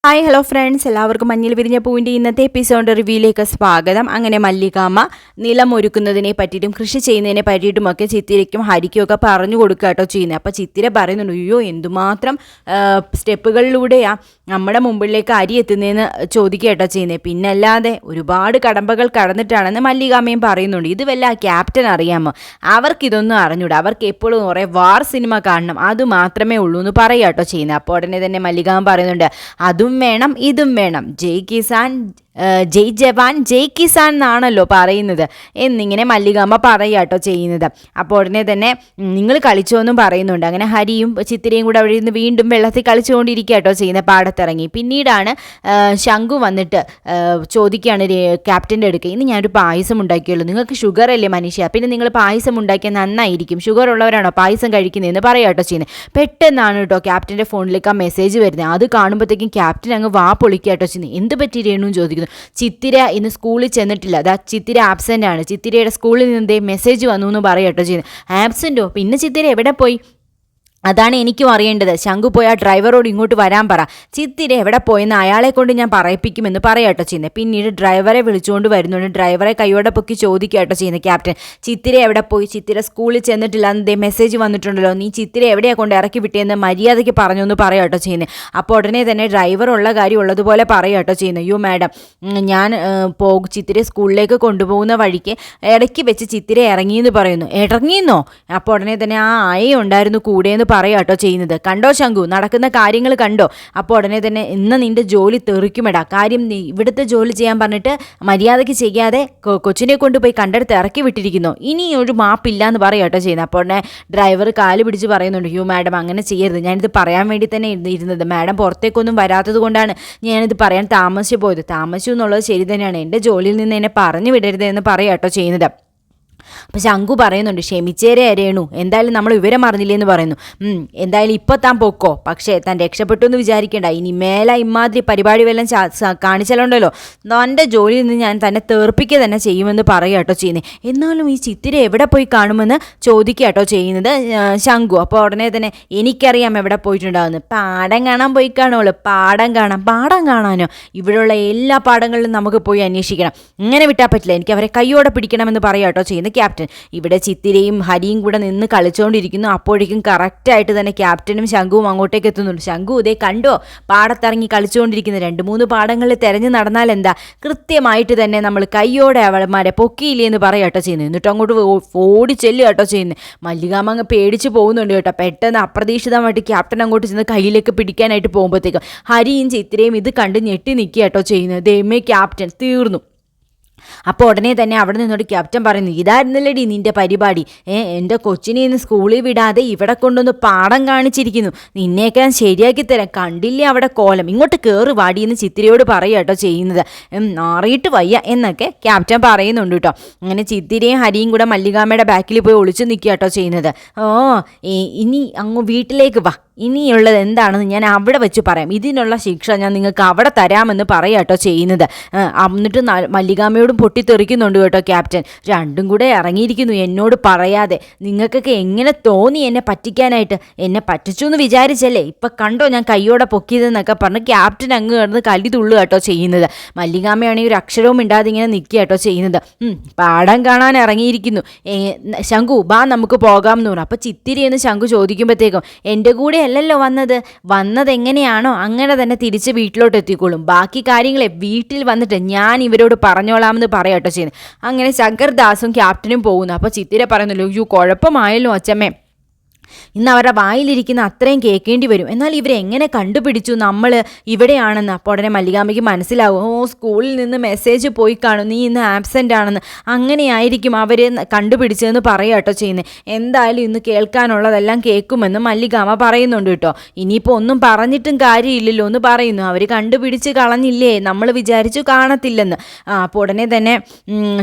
Hi hello friends, എല്ലാവർക്കും മഞ്ഞൾ വിരിഞ്ഞ പൂവിൻ്റെ ഇന്നത്തെ എപ്പിസോഡ് റിവ്യൂയിലേക്ക് സ്വാഗതം. അങ്ങനെ മല്ലികാമ്മ നിലം ഒരുക്കുന്നതിനെ പറ്റിയിട്ടും കൃഷി ചെയ്യുന്നതിനെ പറ്റിയിട്ടുമൊക്കെ ചിത്തിരയ്ക്കും ഹരിക്കും ഒക്കെ പറഞ്ഞു കൊടുക്കുക കേട്ടോ ചെയ്യുന്നത്. അപ്പോൾ ചിത്തിര പറയുന്നുണ്ട്, അയ്യോ എന്തുമാത്രം സ്റ്റെപ്പുകളിലൂടെയാണ് നമ്മുടെ മുമ്പിലേക്ക് അരി എത്തുന്നതെന്ന് ചോദിക്കുക കേട്ടോ ചെയ്യുന്നത്. പിന്നെ അല്ലാതെ ഒരുപാട് കടമ്പകൾ കടന്നിട്ടാണെന്ന് മല്ലികാമ്മയും പറയുന്നുണ്ട്. ഇത് വല്ല ക്യാപ്റ്റൻ അറിയാമോ? അവർക്കിതൊന്നും അറിഞ്ഞൂടാ, അവർക്ക് എപ്പോഴും കുറേ വാർ സിനിമ കാണണം, അത് മാത്രമേ ഉള്ളൂ എന്ന് പറയുക കേട്ടോ ചെയ്യുന്നത്. അപ്പോൾ ഉടനെ തന്നെ മല്ലികാമ്മ പറയുന്നുണ്ട്, അതും വേണം ഇതും വേണം, ജയ് കിസാൻ ജയ് ജവാൻ ജയ് കിസാൻ എന്നാണല്ലോ പറയുന്നത് എന്നിങ്ങനെ മല്ലികാമ്മ പറയാട്ടോ ചെയ്യുന്നത്. അപ്പോൾ ഉടനെ തന്നെ നിങ്ങൾ കളിച്ചോന്നും പറയുന്നുണ്ട്. അങ്ങനെ ഹരിയും ചിത്തിരയും കൂടെ അവിടെ നിന്ന് വീണ്ടും വെള്ളത്തിൽ കളിച്ചുകൊണ്ടിരിക്കുക കേട്ടോ ചെയ്യുന്നത്, പാടത്തിറങ്ങി. പിന്നീടാണ് ശംഖു വന്നിട്ട് ചോദിക്കുകയാണ് ക്യാപ്റ്റൻ്റെ അടുക്ക്, ഇന്ന് ഞാനൊരു പായസം ഉണ്ടാക്കിയുള്ളൂ, നിങ്ങൾക്ക് ഷുഗർ അല്ലേ മനുഷ്യ, പിന്നെ നിങ്ങൾ പായസം ഉണ്ടാക്കിയാൽ നന്നായിരിക്കും, ഷുഗർ ഉള്ളവരാണോ പായസം കഴിക്കുന്നതെന്ന് പറയാട്ടോ ചെയ്യുന്നത്. പെട്ടെന്നാണ് കേട്ടോ ക്യാപ്റ്റൻ്റെ ഫോണിലേക്ക് ആ മെസ്സേജ് വരുന്നത്. അത് കാണുമ്പോഴത്തേക്കും ക്യാപ്റ്റൻ അങ്ങ് വാ പൊളിക്കാട്ടോ ചെയ്യുന്നത്. എന്ത് പറ്റി രേണു ചോദിക്കുന്നു. ചിത്തിര ഇന്ന് സ്കൂളിൽ ചെന്നിട്ടില്ല, അതാ ചിത്തിര ആബ്സെൻ്റ് ആണ്, ചിത്തിരയുടെ സ്കൂളിൽ നിന്ന് മെസ്സേജ് വന്നു എന്ന് പറയാട്ടോ ചെയ്യുന്നത്. ആബ്സെൻറ്റോ? പിന്നെ ചിത്തിര എവിടെ പോയി? അതാണ് എനിക്കും അറിയേണ്ടത്. ശംഖു പോയി ആ ഡ്രൈവറോട് ഇങ്ങോട്ട് വരാൻ പറ, ചിത്തിര എവിടെ പോയെന്ന് അയാളെ കൊണ്ട് ഞാൻ പറയിപ്പിക്കുമെന്ന് പറയാട്ടോ ചെയ്യുന്നത്. പിന്നീട് ഡ്രൈവറെ വിളിച്ചുകൊണ്ട് വരുന്നുണ്ട്. ഡ്രൈവറെ കൈയോടെ പൊക്കി ചോദിക്കാട്ടോ ചെയ്യുന്നത് ക്യാപ്റ്റൻ, ചിത്തിര എവിടെ പോയി? ചിത്തിര സ്കൂളിൽ ചെന്നിട്ടില്ല എന്ന് മെസ്സേജ് വന്നിട്ടുണ്ടല്ലോ, നീ ചിത്തിര എവിടെയാണ് കൊണ്ട് ഇറക്കി വിട്ടിയെന്ന് മര്യാദയ്ക്ക് പറഞ്ഞു എന്ന് പറയാട്ടോ ചെയ്യുന്നത്. അപ്പോൾ ഉടനെ തന്നെ ഡ്രൈവർ ഉള്ള കാര്യം ഉള്ളതുപോലെ പറയാട്ടോ ചെയ്യുന്നത്. അയ്യോ മാഡം, ഞാൻ ചിത്തിര സ്കൂളിലേക്ക് കൊണ്ടുപോകുന്ന വഴിക്ക് ഇടയ്ക്ക് വെച്ച് ചിത്തിര ഇറങ്ങിയെന്ന് പറയുന്നു. ഇറങ്ങിയെന്നോ? അപ്പോൾ ഉടനെ തന്നെ ആ ആയ ഉണ്ടായിരുന്നു കൂടെയെന്ന് പറയാട്ടോ ചെയ്യുന്നത്. കണ്ടോ ശംഖു, നടക്കുന്ന കാര്യങ്ങൾ കണ്ടോ? അപ്പോൾ ഉടനെ തന്നെ ഇന്ന് നിന്റെ ജോലി തെറിക്കുമെടാ, കാര്യം നീ ഇവിടുത്തെ ജോലി ചെയ്യാൻ പറഞ്ഞിട്ട് മര്യാദയ്ക്ക് ചെയ്യാതെ കൊച്ചിനെ കൊണ്ടുപോയി കണ്ടെടുത്ത് ഇറക്കി വിട്ടിരിക്കുന്നു, ഇനി ഒരു മാപ്പില്ല എന്ന് പറയാട്ടോ ചെയ്യുന്നത്. അപ്പോൾ ഉടനെ ഡ്രൈവർ കാല് പിടിച്ച് പറയുന്നുണ്ട്, യോ മാഡം അങ്ങനെ ചെയ്യരുത്, ഞാനിത് പറയാൻ വേണ്ടി തന്നെ ഇരുന്നത്, മാഡം പുറത്തേക്കൊന്നും വരാത്തത് കൊണ്ടാണ് ഞാനിത് പറയാൻ താമസിച്ചു പോയത്. താമസിച്ചു എന്നുള്ളത് ശരി തന്നെയാണ്, എൻ്റെ ജോലിയിൽ നിന്ന് എന്നെ പറഞ്ഞു വിടരുത് എന്ന് പറയാട്ടോ ചെയ്യുന്നത്. അപ്പോൾ ശംഖു പറയുന്നുണ്ട്, ക്ഷമിച്ചേരെ രേണു, എന്തായാലും നമ്മൾ വിവരം അറിഞ്ഞില്ലേന്ന് പറയുന്നു. എന്തായാലും ഇപ്പോൾ താൻ പൊക്കോ, പക്ഷേ താൻ രക്ഷപ്പെട്ടു എന്ന് വിചാരിക്കേണ്ട, ഇനി മേലെ ഇമാതിരി പരിപാടി വല്ലതും കാണിച്ചാലുണ്ടല്ലോ തൻ്റെ ജോലിയിൽ നിന്ന് ഞാൻ തന്നെ തെറിപ്പിക്കുക തന്നെ ചെയ്യുമെന്ന് പറയാട്ടോ ചെയ്യുന്നത്. എന്നാലും ഈ ചിത്തിര എവിടെ പോയി കാണുമെന്ന് ചോദിക്കാട്ടോ ചെയ്യുന്നത് ശംഖു. അപ്പോൾ ഉടനെ തന്നെ എനിക്കറിയാം എവിടെ പോയിട്ടുണ്ടാകുന്നത്, പാടം കാണാൻ പോയി കാണുള്ളൂ. പാടം കാണാനോ? ഇവിടെയുള്ള എല്ലാ പാടങ്ങളിലും നമുക്ക് പോയി അന്വേഷിക്കണം, ഇങ്ങനെ വിട്ടാൽ പറ്റില്ല, എനിക്ക് അവരെ കൈയോടെ പിടിക്കണമെന്ന് പറയാട്ടോ ചെയ്യുന്നത് ക്യാപ്റ്റൻ. ഇവിടെ ചിത്തിരയും ഹരിയും കൂടെ നിന്ന് കളിച്ചുകൊണ്ടിരിക്കുന്നു. അപ്പോഴേക്കും കറക്റ്റായിട്ട് തന്നെ ക്യാപ്റ്റനും ശംഖുവും അങ്ങോട്ടേക്ക് എത്തുന്നുണ്ട്. ശംഖു ഇതേ കണ്ടോ, പാടത്തിറങ്ങി കളിച്ചുകൊണ്ടിരിക്കുന്നത്, 2-3 പാടങ്ങളിൽ തിരഞ്ഞു നടന്നാൽ എന്താ, കൃത്യമായിട്ട് തന്നെ നമ്മൾ കയ്യോടെ അവളമാരെ പൊക്കിയില്ലേ എന്ന് പറയാട്ടോ ചെയ്യുന്നത്. എന്നിട്ട് അങ്ങോട്ട് ഓടി ചെല്ലുക കേട്ടോ ചെയ്യുന്നത്. മല്ലികാമ്മ അങ്ങ് പേടിച്ച് പോകുന്നുണ്ട് കേട്ടോ. പെട്ടെന്ന് അപ്രതീക്ഷിതമായിട്ട് ക്യാപ്റ്റൻ അങ്ങോട്ട് ചെന്ന് കയ്യിലേക്ക് പിടിക്കാനായിട്ട് പോകുമ്പോഴത്തേക്കും ഹരിയും ചിത്തിരയും ഇത് കണ്ട് ഞെട്ടി നിൽക്കുക കേട്ടോ ചെയ്യുന്നത്. ദൈവമേ, ക്യാപ്റ്റൻ തീർന്നു. അപ്പോൾ ഉടനെ തന്നെ അവിടെ നിന്നോട് ക്യാപ്റ്റൻ പറയുന്നു, ഇതായിരുന്നല്ലേടി നിൻ്റെ പരിപാടി, എൻ്റെ കൊച്ചിനെ ഇന്ന് സ്കൂളിൽ വിടാതെ ഇവിടെ കൊണ്ടൊന്ന് പാടം കാണിച്ചിരിക്കുന്നു, നിന്നെയൊക്കെ ഞാൻ ശരിയാക്കി തരാം, കണ്ടില്ലേ അവിടെ കോലം, ഇങ്ങോട്ട് കയറി വാടിയെന്ന് ചിത്തിരയോട് പറയാട്ടോ ചെയ്യുന്നത്. നാറിയിട്ട് വയ്യ എന്നൊക്കെ ക്യാപ്റ്റൻ പറയുന്നുണ്ട് കേട്ടോ. അങ്ങനെ ചിത്തിരയും ഹരിയും കൂടെ മല്ലികാമ്മയുടെ ബാക്കിൽ പോയി ഒളിച്ചു നിൽക്കുക കേട്ടോ ചെയ്യുന്നത്. ഇനി അങ്ങ് വീട്ടിലേക്ക് വാ, ഇനിയുള്ളത് എന്താണെന്ന് ഞാൻ അവിടെ വെച്ച് പറയാം, ഇതിനുള്ള ശിക്ഷ ഞാൻ നിങ്ങൾക്ക് അവിടെ തരാമെന്ന് പറയാട്ടോ ചെയ്യുന്നത്. എന്നിട്ട് മല്ലികാമ്മയോടും പൊട്ടിത്തെറിക്കുന്നുണ്ട് കേട്ടോ ക്യാപ്റ്റൻ. രണ്ടും കൂടെ ഇറങ്ങിയിരിക്കുന്നു എന്നോട് പറയാതെ. നിങ്ങൾക്കൊക്കെ എങ്ങനെ തോന്നി എന്നെ പറ്റിക്കാനായിട്ട്? എന്നെ പറ്റിച്ചു എന്ന് വിചാരിച്ചല്ലേ? ഇപ്പം കണ്ടോ ഞാൻ കയ്യോടെ പൊക്കിയതെന്നൊക്കെ പറഞ്ഞ് ക്യാപ്റ്റൻ അങ്ങ് കിടന്ന് കല്ലി തുള്ളു കേട്ടോ ചെയ്യുന്നത്. മല്ലികാമ്മയാണെങ്കിൽ ഒരു അക്ഷരവും ഇണ്ടാതെ ഇങ്ങനെ നിൽക്കുക കേട്ടോ ചെയ്യുന്നത്. പാടം കാണാൻ ഇറങ്ങിയിരിക്കുന്നു, ശംഖു ബാ നമുക്ക് പോകാം എന്ന് പറഞ്ഞു. അപ്പോൾ ചിത്തിരിയെന്ന് ശംഖു ചോദിക്കുമ്പോഴത്തേക്കും, എൻ്റെ കൂടെ അല്ലല്ലോ വന്നത് എങ്ങനെയാണോ അങ്ങനെ തന്നെ തിരിച്ച് വീട്ടിലോട്ട് എത്തിക്കോളും, ബാക്കി കാര്യങ്ങളെ വീട്ടിൽ വന്നിട്ട് ഞാൻ ഇവരോട് പറഞ്ഞോളാമെന്ന് പറയാട്ടോ ചെയ്യുന്നത്. അങ്ങനെ ശങ്കർദാസും ക്യാപ്റ്റനും പോകുന്നു. അപ്പോൾ ചിത്തിര പറയുന്നല്ലോ, അയ്യോ കുഴപ്പമായല്ലോ അച്ചമ്മേ, ഇന്ന് അവരുടെ വായിലിരിക്കുന്ന അത്രയും കേൾക്കേണ്ടി വരും, എന്നാൽ ഇവരെങ്ങനെ കണ്ടുപിടിച്ചു നമ്മൾ ഇവിടെയാണെന്ന്? അപ്പോൾ ഉടനെ മല്ലികാമ്മയ്ക്ക് മനസ്സിലാവും, സ്കൂളിൽ നിന്ന് മെസ്സേജ് പോയി കാണും, നീ ഇന്ന് ആബ്സെൻ്റ് ആണെന്ന്, അങ്ങനെയായിരിക്കും അവർ കണ്ടുപിടിച്ചതെന്ന് പറയാട്ടോ ചെയ്യുന്നത്. എന്തായാലും ഇന്ന് കേൾക്കാനുള്ളതെല്ലാം കേൾക്കുമെന്ന് മല്ലികാമ്മ പറയുന്നുണ്ട് കേട്ടോ. ഇനിയിപ്പോൾ ഒന്നും പറഞ്ഞിട്ടും കാര്യമില്ലല്ലോ എന്ന് പറയുന്നു, അവർ കണ്ടുപിടിച്ച് കളഞ്ഞില്ലേ, നമ്മൾ വിചാരിച്ചു കാണത്തില്ലെന്ന്. അപ്പോൾ ഉടനെ തന്നെ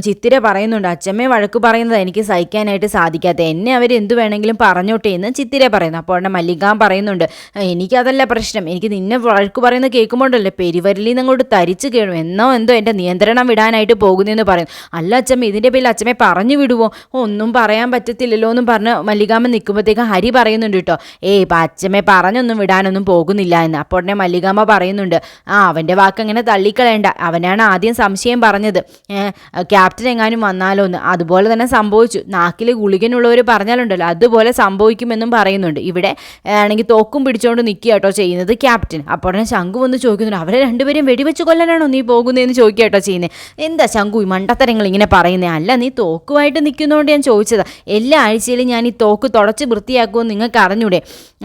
ചിത്തിര പറയുന്നുണ്ട്, അച്ചമ്മയെ വഴക്ക് പറയുന്നത് എനിക്ക് സഹിക്കാനായിട്ട് സാധിക്കാത്ത, എന്നെ അവരെന്തു വേണമെങ്കിലും പറഞ്ഞോട്ടെ, എന്ന് ചിത്തിര പറയുന്നു. അപ്പോൾ ഉടനെ മല്ലികാമ്മ പറയുന്നുണ്ട്, എനിക്കതല്ല പ്രശ്നം, എനിക്ക് നിന്നെ വഴക്ക് പറയുന്നത് കേൾക്കുമ്പോണ്ടല്ലേ പെരുവരലിൽ നിങ്ങോട്ട് തരിച്ചു കേഴും, എന്തോ എൻ്റെ നിയന്ത്രണം വിടാനായിട്ട് പോകുന്നതെന്ന് പറയും. അല്ല അച്ഛമ്മ, ഇതിൻ്റെ പേരിൽ അച്ഛമ്മയെ പറഞ്ഞു വിടുവോ? ഒന്നും പറയാൻ പറ്റത്തില്ലല്ലോ എന്നും പറഞ്ഞ് മല്ലികാമ്മ നിൽക്കുമ്പോഴത്തേക്കും ഹരി പറയുന്നുണ്ട് കേട്ടോ, അച്ഛമ്മയെ പറഞ്ഞൊന്നും വിടാനൊന്നും പോകുന്നില്ല എന്ന്. അപ്പോൾ ഉടനെ മല്ലികാമ്മ പറയുന്നുണ്ട്, അവൻ്റെ വാക്ക് അങ്ങനെ തള്ളിക്കളയണ്ട, അവനാണ് ആദ്യം സംശയം പറഞ്ഞത്, ക്യാപ്റ്റൻ എങ്ങാനും വന്നാലോ എന്ന്. അതുപോലെ തന്നെ സംഭവിച്ചു, നാക്കിൽ ഗുളികനുള്ളവർ പറഞ്ഞാലുണ്ടല്ലോ അതുപോലെ സംഭവിക്കുമെന്നും പറയുന്നുണ്ട്. ഇവിടെ ആണെങ്കിൽ തോക്കും പിടിച്ചുകൊണ്ട് നിൽക്കുക കേട്ടോ ചെയ്യുന്നത് ക്യാപ്റ്റൻ. അപ്പോൾ ഉടനെ ശംഖു വന്ന് ചോദിക്കുന്നുണ്ട്, അവരെ രണ്ടുപേരും വെടിവെച്ച് കൊല്ലാനാണോ നീ പോകുന്നതെന്ന് ചോദിക്കുക കേട്ടോ ചെയ്യുന്നത്. എന്താ ശംഖു ഈ മണ്ടത്തരങ്ങൾ ഇങ്ങനെ പറയുന്നത്? അല്ല, നീ തോക്കുമായിട്ട് നിൽക്കുന്നതുകൊണ്ട് ഞാൻ ചോദിച്ചതാ, എല്ലാ ആഴ്ചയിലും ഞാൻ ഈ തോക്ക് തുടച്ച് വൃത്തിയാക്കുമെന്ന് നിങ്ങൾക്ക് അറിഞ്ഞൂടെ,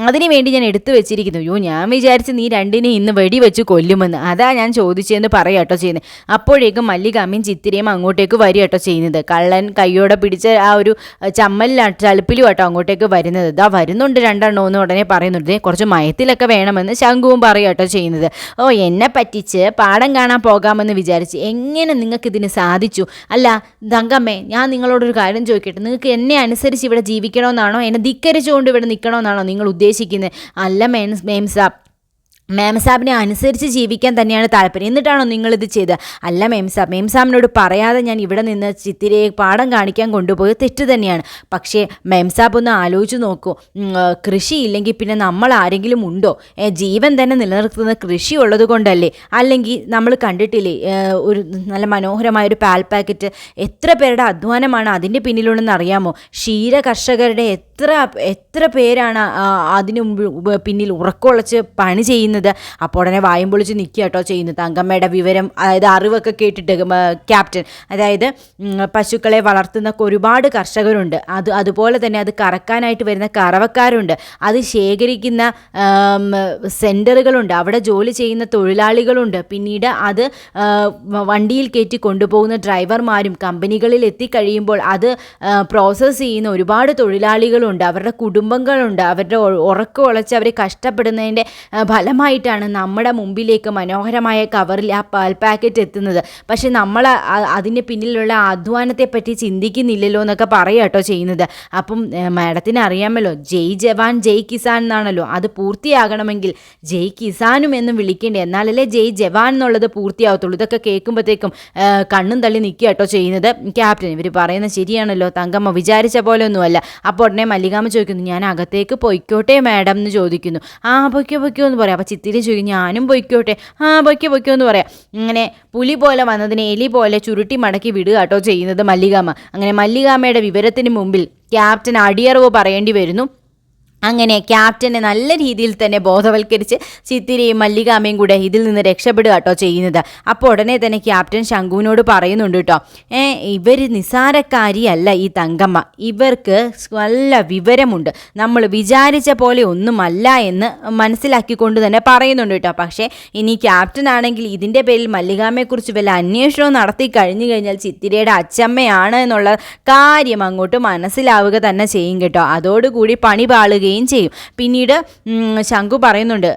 അതിനു വേണ്ടി ഞാൻ എടുത്തു വെച്ചിരിക്കുന്നു. ഞാൻ വിചാരിച്ച് നീ രണ്ടിനെ ഇന്ന് വെടിവെച്ച് കൊല്ലുമെന്ന്, അതാ ഞാൻ ചോദിച്ചതെന്ന് പറയുക കേട്ടോ ചെയ്യുന്നത്. അപ്പോഴേക്കും മല്ലികാമ്മയും ചിത്തിരയും അങ്ങോട്ടേക്ക് വരിക കേട്ടോ ചെയ്യുന്നത്. കള്ളൻ കയ്യോടെ പിടിച്ച ആ ഒരു ചളുപ്പിലും കേട്ടോ അങ്ങോട്ടേക്ക് വരുന്നത്. ഇതാ വരുന്നുണ്ട് രണ്ടെണ്ണമെന്ന് ഉടനെ പറയുന്നുണ്ട്, കുറച്ച് മയത്തിലൊക്കെ വേണമെന്ന് ശംഖുവും പറയുക കേട്ടോ ചെയ്യുന്നത്. എന്നെ പറ്റിച്ച് പാടം കാണാൻ പോകാമെന്ന് വിചാരിച്ച് എങ്ങനെ നിങ്ങൾക്ക് ഇതിന് സാധിച്ചു? അല്ല തങ്കമ്മേ, ഞാൻ നിങ്ങളോടൊരു കാര്യം ചോദിക്കട്ടെ, നിങ്ങൾക്ക് എന്നെ അനുസരിച്ച് ഇവിടെ ജീവിക്കണമെന്നാണോ, എന്നെ ധിക്കരിച്ചുകൊണ്ട് ഇവിടെ നിൽക്കണമെന്നാണോ നിങ്ങൾ ഉദ്ദേശിക്കുന്നത്? അല്ല മേംസാബിനെ അനുസരിച്ച് ജീവിക്കാൻ തന്നെയാണ് താല്പര്യം, എന്നിട്ടാണോ നിങ്ങളിത് ചെയ്തത്? അല്ല മേംസാബിനോട് പറയാതെ ഞാൻ ഇവിടെ നിന്ന് ചിത്തിരയെ പാഠം കാണിക്കാൻ കൊണ്ടുപോയി തെറ്റ് തന്നെയാണ്. പക്ഷേ മേംസാബ് ഒന്ന് ആലോചിച്ച് നോക്കൂ, കൃഷിയില്ലെങ്കിൽ പിന്നെ നമ്മൾ ആരെങ്കിലും ഉണ്ടോ? ജീവൻ തന്നെ നിലനിർത്തുന്ന കൃഷി ഉള്ളത് കൊണ്ടല്ലേ? അല്ലെങ്കിൽ നമ്മൾ കണ്ടിട്ടില്ലേ ഒരു നല്ല മനോഹരമായൊരു പാൽ പാക്കറ്റ്, എത്ര പേരുടെ അധ്വാനമാണ് അതിൻ്റെ പിന്നിലുണ്ടെന്ന് അറിയാമോ? ക്ഷീര കർഷകരുടെ എത്ര പേരാണ് അതിന് പിന്നിൽ ഉറക്കമുളച്ച് പണി ചെയ്യുന്നത്. അപ്പോൾ ഉടനെ വായും പൊളിച്ച് നിൽക്കുക കേട്ടോ ചെയ്യുന്നത്. തങ്കമ്മയുടെ വിവരം, അതായത് അറിവൊക്കെ കേട്ടിട്ട് ക്യാപ്റ്റൻ, അതായത് പശുക്കളെ വളർത്തുന്ന ഒരുപാട് കർഷകരുണ്ട്, അതുപോലെ തന്നെ അത് കറക്കാനായിട്ട് വരുന്ന കറവക്കാരുണ്ട്, അത് ശേഖരിക്കുന്ന സെൻറ്ററുകളുണ്ട്, അവിടെ ജോലി ചെയ്യുന്ന തൊഴിലാളികളുണ്ട്, പിന്നീട് അത് വണ്ടിയിൽ കയറ്റി കൊണ്ടുപോകുന്ന ഡ്രൈവർമാരും, കമ്പനികളിൽ എത്തിക്കഴിയുമ്പോൾ അത് പ്രോസസ്സ് ചെയ്യുന്ന ഒരുപാട് തൊഴിലാളികളുണ്ട്, അവരുടെ കുടുംബങ്ങളുണ്ട്, അവരുടെ ഉറക്കം ഉളച്ച് അവർ കഷ്ടപ്പെടുന്നതിൻ്റെ ഫലമായിട്ടാണ് നമ്മുടെ മുമ്പിലേക്ക് മനോഹരമായ കവറിൽ ആ പാൽ പാക്കറ്റ് എത്തുന്നത്. പക്ഷെ നമ്മൾ അതിന് പിന്നിലുള്ള അധ്വാനത്തെ പറ്റി ചിന്തിക്കുന്നില്ലല്ലോ എന്നൊക്കെ പറയുക കേട്ടോ ചെയ്യുന്നത്. അപ്പം മാഡത്തിന് അറിയാമല്ലോ, ജയ് ജവാൻ ജയ് കിസാൻ എന്നാണല്ലോ, അത് പൂർത്തിയാകണമെങ്കിൽ ജയ് കിസാനും എന്നും വിളിക്കേണ്ടേ, എന്നാലല്ലേ ജയ് ജവാൻ എന്നുള്ളത് പൂർത്തിയാകത്തുള്ളൂ. ഇതൊക്കെ കേൾക്കുമ്പോഴത്തേക്കും കണ്ണും തള്ളി നിൽക്കുക കേട്ടോ ചെയ്യുന്നത് ക്യാപ്റ്റൻ. ഇവർ പറയുന്നത് ശരിയാണല്ലോ, തങ്കമ്മ വിചാരിച്ച പോലെ ഒന്നുമല്ല. അപ്പോൾ ഉടനെ മല്ലികാമ്മ ചോദിക്കുന്നു, ഞാൻ അകത്തേക്ക് പൊയ്ക്കോട്ടെ മാഡം എന്ന് ചോദിക്കുന്നു. പൊയ്ക്കോ എന്ന് പറയാം. അപ്പോൾ ചിത്തിരി ചോദിക്കും, ഞാനും പൊയ്ക്കോട്ടെ? പൊയ്ക്കോ എന്ന് പറയാം. ഇങ്ങനെ പുലി പോലെ വന്നതിനെ എലി പോലെ ചുരുട്ടി മടക്കി വിടുക കേട്ടോ ചെയ്യുന്നത് മല്ലികാമ്മ. അങ്ങനെ മല്ലികാമ്മയുടെ വിവരത്തിന് മുമ്പിൽ ക്യാപ്റ്റൻ അടിയറവ് പറയേണ്ടി വരുന്നു. അങ്ങനെ ക്യാപ്റ്റനെ നല്ല രീതിയിൽ തന്നെ ബോധവൽക്കരിച്ച് ചിത്തിരയും മല്ലികാമ്മയും കൂടെ ഇതിൽ നിന്ന് രക്ഷപ്പെടുക കേട്ടോ ചെയ്യുന്നത്. അപ്പോൾ ഉടനെ തന്നെ ക്യാപ്റ്റൻ ശംഖുവിനോട് പറയുന്നുണ്ട് കേട്ടോ, ഇവർ നിസാരക്കാരിയല്ല ഈ തങ്കമ്മ, ഇവർക്ക് നല്ല വിവരമുണ്ട്, നമ്മൾ വിചാരിച്ച പോലെ ഒന്നുമല്ല എന്ന് മനസ്സിലാക്കിക്കൊണ്ട് തന്നെ പറയുന്നുണ്ട് കേട്ടോ. പക്ഷേ ഇനി ക്യാപ്റ്റൻ ആണെങ്കിൽ ഇതിൻ്റെ പേരിൽ മല്ലികാമ്മയെക്കുറിച്ച് വല്ല അന്വേഷണവും നടത്തി കഴിഞ്ഞു കഴിഞ്ഞാൽ ചിത്തിരയുടെ അച്ചമ്മയാണ് എന്നുള്ള കാര്യം അങ്ങോട്ട് മനസ്സിലാവുക തന്നെ ചെയ്യും കേട്ടോ. അതോടുകൂടി പണി പാളുകയും ചെയ്യും. പിന്നീട് ശംഖു പറയുന്നുണ്ട്,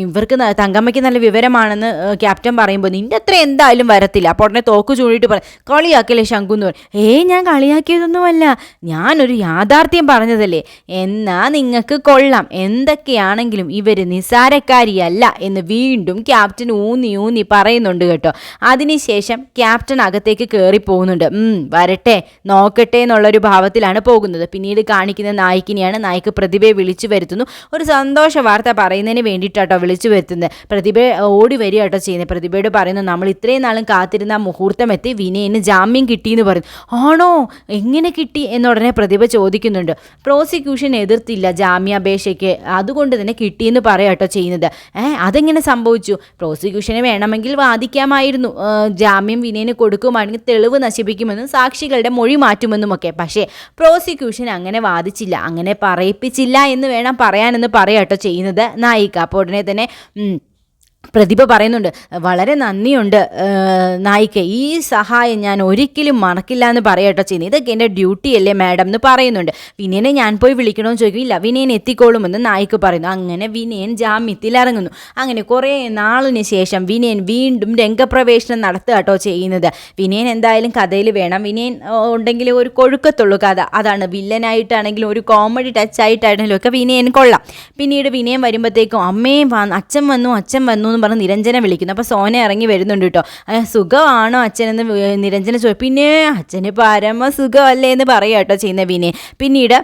ഇവർക്ക് തങ്കമ്മയ്ക്ക് നല്ല വിവരമാണെന്ന് ക്യാപ്റ്റൻ പറയുമ്പോൾ നിന്റെ അത്ര എന്തായാലും വരത്തില്ല. അപ്പോൾ ഉടനെ തോക്ക് ചൂണ്ടിയിട്ട് പറയും, കളിയാക്കല്ലേ ശംഖു എന്ന് പറയും. ഞാൻ കളിയാക്കിയതൊന്നുമല്ല, ഞാനൊരു യാഥാർത്ഥ്യം പറഞ്ഞതല്ലേ, എന്നാ നിങ്ങൾക്ക് കൊള്ളാം, എന്തൊക്കെയാണെങ്കിലും ഇവർ നിസാരക്കാരിയല്ല എന്ന് വീണ്ടും ക്യാപ്റ്റൻ ഊന്നി പറയുന്നുണ്ട് കേട്ടോ. അതിനുശേഷം ക്യാപ്റ്റൻ അകത്തേക്ക് കയറി പോകുന്നുണ്ട്. വരട്ടെ നോക്കട്ടെ എന്നുള്ളൊരു ഭാവത്തിലാണ് പോകുന്നത്. പിന്നീട് കാണിക്കുന്ന നായിക്കിനെയാണ്. നായിക്ക് പ്രതിഭയെ വിളിച്ചു വരുത്തുന്നു. ഒരു സന്തോഷ വാർത്ത പറയുന്നതിന് വേണ്ടിയിട്ടാട്ടോ വിളിച്ചു വരുത്തുന്നത്. പ്രതിഭ ഓടി വരിക കേട്ടോ ചെയ്യുന്നത്. പ്രതിഭയോട് പറയുന്നു, നമ്മൾ ഇത്രയും നാളും കാത്തിരുന്ന മുഹൂർത്തം എത്തി, വിനയന് ജാമ്യം കിട്ടിയെന്ന് പറയുന്നു. ആണോ, എങ്ങനെ കിട്ടി എന്നുടനെ പ്രതിഭ ചോദിക്കുന്നുണ്ട്. പ്രോസിക്യൂഷൻ എതിർത്തില്ല ജാമ്യാപേക്ഷയ്ക്ക്, അതുകൊണ്ട് തന്നെ കിട്ടിയെന്ന് പറയാട്ടോ ചെയ്യുന്നത്. അതെങ്ങനെ സംഭവിച്ചു? പ്രോസിക്യൂഷന് വേണമെങ്കിൽ വാദിക്കാമായിരുന്നു, ജാമ്യം വിനയന് കൊടുക്കുവാണെങ്കിൽ തെളിവ് നശിപ്പിക്കുമെന്നും സാക്ഷികളുടെ മൊഴി മാറ്റുമെന്നുമൊക്കെ. പക്ഷേ പ്രോസിക്യൂഷൻ അങ്ങനെ വാദിച്ചില്ല, അങ്ങനെ പറയിപ്പിച്ചില്ല എന്ന് വേണം പറയാനെന്ന് പറയാട്ടോ ചെയ്യുന്നത് നായിക. അപ്പോൾ ഉടനെ തന്നെ പ്രതിഭ പറയുന്നുണ്ട്, വളരെ നന്ദിയുണ്ട് നായിക, ഈ സഹായം ഞാൻ ഒരിക്കലും മറക്കില്ല എന്ന് പറയട്ടോ ചെയ്യുന്നത്. ഇതൊക്കെ എൻ്റെ ഡ്യൂട്ടി അല്ലേ മാഡം എന്ന് പറയുന്നുണ്ട്. വിനയനെ ഞാൻ പോയി വിളിക്കണമെന്ന് ചോദിക്കും. ഇല്ല, വിനയൻ എത്തിക്കോളുമെന്ന് നായിക പറയുന്നു. അങ്ങനെ വിനയൻ ജാമ്യത്തിൽ ഇറങ്ങുന്നു. അങ്ങനെ കുറേ നാളിന് ശേഷം വിനയൻ വീണ്ടും രംഗപ്രവേശനം നടത്തുക കേട്ടോ ചെയ്യുന്നത്. വിനയൻ എന്തായാലും കഥയിൽ വേണം. വിനയൻ ഉണ്ടെങ്കിൽ ഒരു കൊഴുക്കത്തുള്ളൂ കഥ. അതാണ്, വില്ലനായിട്ടാണെങ്കിലും ഒരു കോമഡി ടച്ച് ആയിട്ടാണെങ്കിലും ഒക്കെ വിനയൻ കൊള്ളാം. പിന്നീട് വിനയൻ വരുമ്പോഴത്തേക്കും അമ്മയും അച്ഛൻ വന്നു എന്ന് പറഞ്ഞ് നിരഞ്ജന വിളിക്കുന്നു. അപ്പോൾ സോന ഇറങ്ങി വരുന്നുണ്ട് കേട്ടോ. സുഖമാണോ അച്ഛനെന്ന് നിരഞ്ജന ചോദിക്കും. പിന്നെ അച്ഛന് പരമ സുഖമല്ലേ എന്ന് പറയുക കേട്ടോ ചെയ്യുന്ന വിനയൻ. പിന്നീട്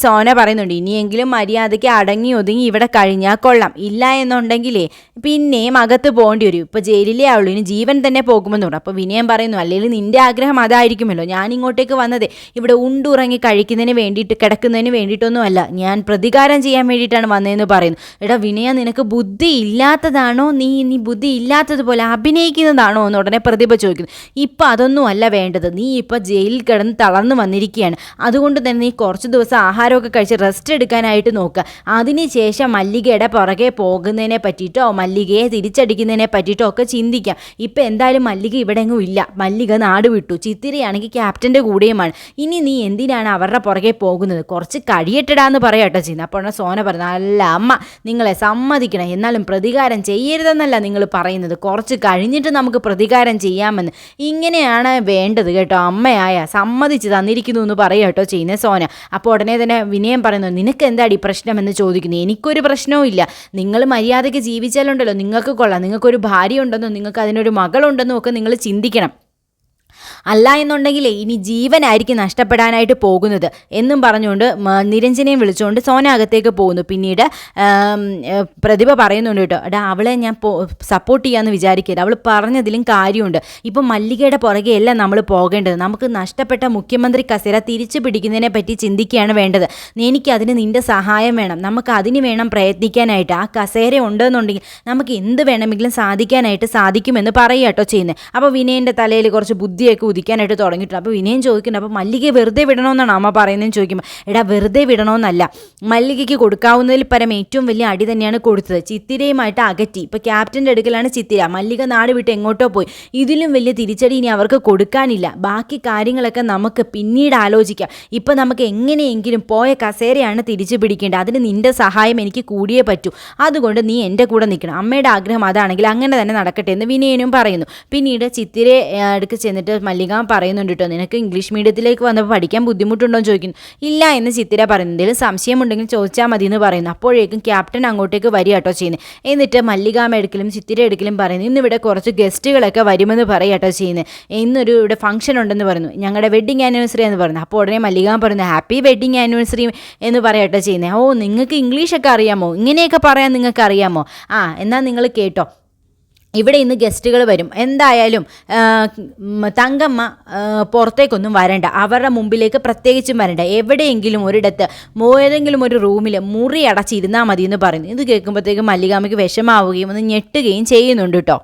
സോന പറയുന്നുണ്ട്, ഇനിയെങ്കിലും മര്യാദയ്ക്ക് അടങ്ങി ഒതുങ്ങി ഇവിടെ കഴിഞ്ഞാൽ കൊള്ളാം, ഇല്ല എന്നുണ്ടെങ്കിലേ പിന്നെയും അകത്ത് പോകേണ്ടി വരും, ഇപ്പോൾ ജയിലിലേ ആവുള്ളൂ, ഇനി ജീവൻ തന്നെ പോകുമെന്ന് പറഞ്ഞു. അപ്പോൾ വിനയൻ പറയുന്നു, അല്ലെങ്കിൽ നിൻ്റെ ആഗ്രഹം അതായിരിക്കുമല്ലോ, ഞാൻ ഇങ്ങോട്ടേക്ക് വന്നത് ഇവിടെ ഉണ്ടുറങ്ങി കഴിക്കുന്നതിന് വേണ്ടിയിട്ട് കിടക്കുന്നതിന് വേണ്ടിയിട്ടൊന്നുമല്ല, ഞാൻ പ്രതികാരം ചെയ്യാൻ വേണ്ടിയിട്ടാണ് വന്നതെന്ന് പറയുന്നു. എടാ വിനയ, നിനക്ക് ബുദ്ധി ഇല്ലാത്തതാണോ, നീ ബുദ്ധി ഇല്ലാത്തതുപോലെ അഭിനയിക്കുന്നതാണോ എന്ന് ഉടനെ പ്രതിഭ ചോദിക്കുന്നു. ഇപ്പം അതൊന്നും അല്ല വേണ്ടത്, നീ ഇപ്പം ജയിലിൽ കിടന്ന് തളർന്നു വന്നിരിക്കുകയാണ്, അതുകൊണ്ട് തന്നെ നീ കുറച്ച് ദിവസം ആഹാരമൊക്കെ കഴിച്ച് റെസ്റ്റ് എടുക്കാനായിട്ട് നോക്കുക. അതിനുശേഷം മല്ലികയുടെ പുറകെ പോകുന്നതിനെ പറ്റിയിട്ടോ മല്ലികയെ തിരിച്ചടിക്കുന്നതിനെ പറ്റിയിട്ടോ ഒക്കെ ചിന്തിക്കാം. ഇപ്പം എന്തായാലും മല്ലിക ഇവിടെ എങ്ങും ഇല്ല, മല്ലിക നാട് വിട്ടു, ചിത്തിരയാണെങ്കിൽ ക്യാപ്റ്റൻ്റെ കൂടെയുമാണ്. ഇനി നീ എന്തിനാണ് അവരുടെ പുറകെ പോകുന്നത്, കുറച്ച് കഴിയട്ടടാന്ന് പറയാട്ടോ ചെയ്യുന്നത്. അപ്പോൾ സോന പറഞ്ഞു, അല്ല അമ്മ, നിങ്ങളെ സമ്മതിക്കണം, എന്നാലും പ്രതികാരം ചെയ്യരുതെന്നല്ല നിങ്ങൾ പറയുന്നത്, കുറച്ച് കഴിഞ്ഞിട്ട് നമുക്ക് പ്രതികാരം ചെയ്യാമെന്ന്. ഇങ്ങനെയാണ് വേണ്ടത് കേട്ടോ, അമ്മയായ സമ്മതിച്ച് തന്നിരിക്കുന്നു എന്ന് പറയുക കേട്ടോ ചെയ്യുന്നത് സോന. അപ്പോൾ ഉടനെ തന്നെ വിനയം പറയുന്നു, നിനക്ക് എന്താടി പ്രശ്നമെന്ന് ചോദിക്കുന്നു. എനിക്കൊരു പ്രശ്നവും ഇല്ല, നിങ്ങൾ മര്യാദയ്ക്ക് ജീവിച്ചാലുണ്ടല്ലോ നിങ്ങൾക്ക് കൊള്ളാം, നിങ്ങൾക്കൊരു ഭാര്യ ഉണ്ടെന്നോ നിങ്ങൾക്ക് അതിനൊരു മകളുണ്ടെന്നോ ഒക്കെ നിങ്ങൾ ചിന്തിക്കണം, അല്ല എന്നുണ്ടെങ്കിലേ ഇനി ജീവനായിരിക്കും നഷ്ടപ്പെടാനായിട്ട് പോകുന്നത് എന്നും പറഞ്ഞുകൊണ്ട് നിരഞ്ജനയും വിളിച്ചുകൊണ്ട് സോന അകത്തേക്ക് പോകുന്നു. പിന്നീട് പ്രതിഭ പറയുന്നുണ്ട് കേട്ടോ, എടാ അവളെ ഞാൻ സപ്പോർട്ട് ചെയ്യാമെന്ന് വിചാരിക്കരുത്, അവൾ പറഞ്ഞതിലും കാര്യമുണ്ട്. ഇപ്പം മല്ലികയുടെ പുറകെയല്ല നമ്മൾ പോകേണ്ടത്, നമുക്ക് നഷ്ടപ്പെട്ട മുഖ്യമന്ത്രി കസേര തിരിച്ചു പിടിക്കുന്നതിനെ പറ്റി ചിന്തിക്കുകയാണ് വേണ്ടത്. എനിക്കതിന് നിൻ്റെ സഹായം വേണം, നമുക്ക് അതിന് വേണം പ്രയത്നിക്കാനായിട്ട്. ആ കസേര ഉണ്ടെന്നുണ്ടെങ്കിൽ നമുക്ക് എന്ത് വേണമെങ്കിലും സാധിക്കാനായിട്ട് സാധിക്കുമെന്ന് പറയുക കേട്ടോ ചെയ്യുന്നത്. അപ്പോൾ വിനയൻ്റെ തലയിൽ കുറച്ച് ബുദ്ധിയൊക്കെ ഉദിക്കാനായിട്ട് തുടങ്ങിയിട്ടുണ്ട്. അപ്പോൾ വിനയം ചോദിക്കുന്നുണ്ട്, അപ്പോൾ മല്ലികയെ വെറുതെ വിടണമെന്നാണ് അമ്മ പറയുന്നതെന്ന് ചോദിക്കുമ്പോൾ, എടാ വെറുതെ വിടണമെന്നല്ല, മല്ലികയ്ക്ക് കൊടുക്കാവുന്നതിൽ പരം ഏറ്റവും വലിയ അടി തന്നെയാണ് കൊടുത്തത്, ചിത്തിരയുമായിട്ട് അകറ്റി. ഇപ്പോൾ ക്യാപ്റ്റൻ്റെ അടുക്കലാണ് ചിത്തിര, മല്ലിക നാട് വിട്ട് എങ്ങോട്ടോ പോയി, ഇതിലും വലിയ തിരിച്ചടി ഇനി അവർക്ക് കൊടുക്കാനില്ല. ബാക്കി കാര്യങ്ങളൊക്കെ നമുക്ക് പിന്നീട് ആലോചിക്കാം, ഇപ്പം നമുക്ക് എങ്ങനെയെങ്കിലും പോയ കസേരയാണ് തിരിച്ചു പിടിക്കേണ്ടത്, അതിന് നിൻ്റെ സഹായം എനിക്ക് കൂടിയേ പറ്റൂ, അതുകൊണ്ട് നീ എൻ്റെ കൂടെ നിൽക്കണം, അമ്മയുടെ ആഗ്രഹം അതാണെങ്കിൽ അങ്ങനെ തന്നെ നടക്കട്ടെ എന്ന് വിനയനും പറയുന്നു. പിന്നീട് ചിത്തിരെ അടുക്ക് ചെന്നിട്ട് മല്ലിക പറയുന്നുണ്ട് കേട്ടോ, നിനക്ക് ഇംഗ്ലീഷ് മീഡിയത്തിലേക്ക് വന്നപ്പോൾ പഠിക്കാൻ ബുദ്ധിമുട്ടുണ്ടോ എന്ന് ചോദിക്കുന്നു. ഇല്ല എന്ന് ചിത്തിര പറയുന്നു. എന്തെങ്കിലും സംശയമുണ്ടെങ്കിൽ ചോദിച്ചാൽ മതി എന്ന് പറയുന്നു. അപ്പോഴേക്കും ക്യാപ്റ്റൻ അങ്ങോട്ടേക്ക് വരിക കേട്ടോ ചെയ്യുന്നത്. എന്നിട്ട് മല്ലികാമ്മ എടുക്കലും ചിത്തിര എടുക്കലും പറയുന്നു, ഇന്നിവിടെ കുറച്ച് ഗസ്റ്റുകളൊക്കെ വരുമെന്ന് പറയാട്ടോ ചെയ്യുന്നത്, ഇന്നൊരു ഇവിടെ ഫംഗ്ഷൻ ഉണ്ടെന്ന് പറയുന്നു, ഞങ്ങളുടെ വെഡ്ഡിങ് ആനിവേഴ്സറി എന്ന് പറയുന്നു. അപ്പോൾ ഉടനെ മല്ലികാമ്മ പറയുന്നു, ഹാപ്പി വെഡ്ഡിങ് ആനിവേഴ്സറി എന്ന് പറയാട്ടോ ചെയ്യുന്നത്. ഓ, നിങ്ങൾക്ക് ഇംഗ്ലീഷൊക്കെ അറിയാമോ, ഇങ്ങനെയൊക്കെ പറയാൻ നിങ്ങൾക്ക് അറിയാമോ, എന്നാൽ നിങ്ങൾ കേട്ടോ, ഇവിടെ ഇന്ന് ഗസ്റ്റുകൾ വരും, എന്തായാലും തങ്കമ്മ പുറത്തേക്കൊന്നും വരണ്ട, അവരുടെ മുമ്പിലേക്ക് പ്രത്യേകിച്ചും വരണ്ട, എവിടെയെങ്കിലും ഒരിടത്ത് ഏതെങ്കിലും ഒരു റൂമിൽ മുറി അടച്ചിരുന്നാൽ മതി എന്ന് പറയുന്നു. ഇത് കേൾക്കുമ്പോഴത്തേക്കും മല്ലികാമ്മയ്ക്ക് വിഷമാവുകയും ഒന്ന് ഞെട്ടുകയും ചെയ്യുന്നുണ്ട് കേട്ടോ.